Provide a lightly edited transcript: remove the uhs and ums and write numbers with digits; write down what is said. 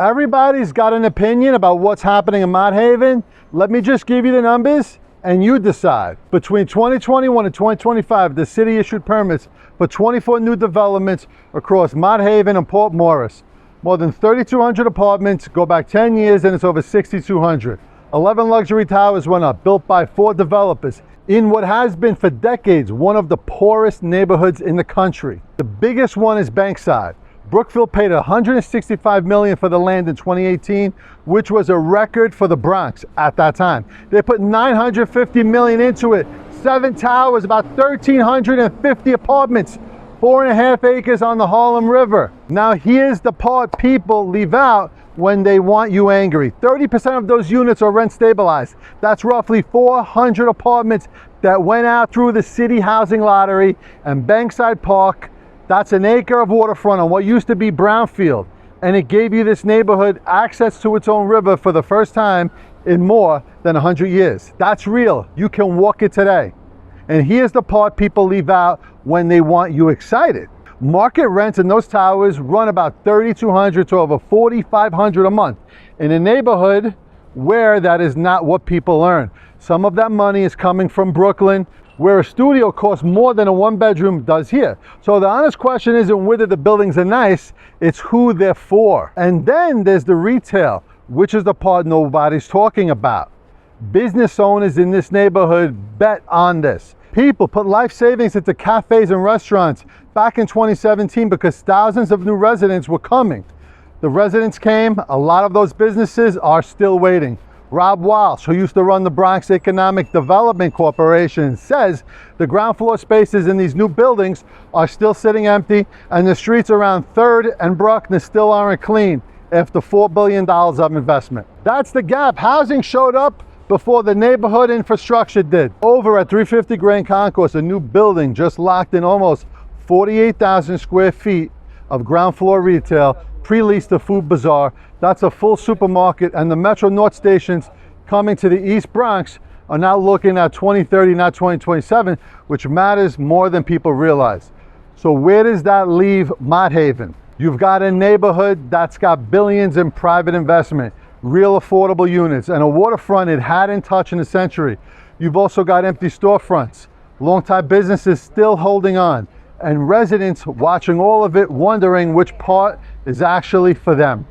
Everybody's got an opinion about what's happening in Mott Haven. Let me just give you the numbers and you decide. Between 2021 and 2025, the city issued permits for 24 new developments across Mott Haven and Port Morris. More than 3,200 apartments. Go back 10 years and it's over 6,200. 11 luxury towers went up, built by 4 developers in what has been for decades one of the poorest neighborhoods in the country. The biggest one is Bankside. Brookfield paid $165 million for the land in 2018, which was a record for the Bronx at that time. They put $950 million into it, 7 towers, about 1,350 apartments, 4.5 acres on the Harlem River. Now here's the part people leave out when they want you angry. 30% of those units are rent stabilized. That's roughly 400 apartments that went out through the city housing lottery. And Bankside Park, that's an acre of waterfront on what used to be brownfield. And it gave you this neighborhood access to its own river for the first time in more than 100 years. That's real. You can walk it today. And here's the part people leave out when they want you excited. Market rents in those towers run about $3,200 to over $4,500 a month in a neighborhood where that is not what people earn. Some of that money is coming from Brooklyn, where a studio costs more than a 1-bedroom does here. So the honest question isn't whether the buildings are nice, it's who they're for. And then there's the retail, which is the part nobody's talking about. Business owners in this neighborhood bet on this. People put life savings into cafes and restaurants back in 2017 because thousands of new residents were coming. The residents came, a lot of those businesses are still waiting. Rob Walsh, who used to run the Bronx Economic Development Corporation, says the ground floor spaces in these new buildings are still sitting empty and the streets around 3rd and Bruckner still aren't clean after $4 billion of investment. That's the gap. Housing showed up before the neighborhood infrastructure did. Over at 350 Grand Concourse, a new building just locked in almost 48,000 square feet of ground floor retail, pre-leased to Food Bazaar. That's a full supermarket, and the Metro North stations coming to the East Bronx are now looking at 2030, not 2027, which matters more than people realize. So where does that leave Mott Haven? You've got a neighborhood that's got billions in private investment, real affordable units, and a waterfront it hadn't touched in a century. You've also got empty storefronts, long-time businesses still holding on, and residents watching all of it wondering which part is actually for them.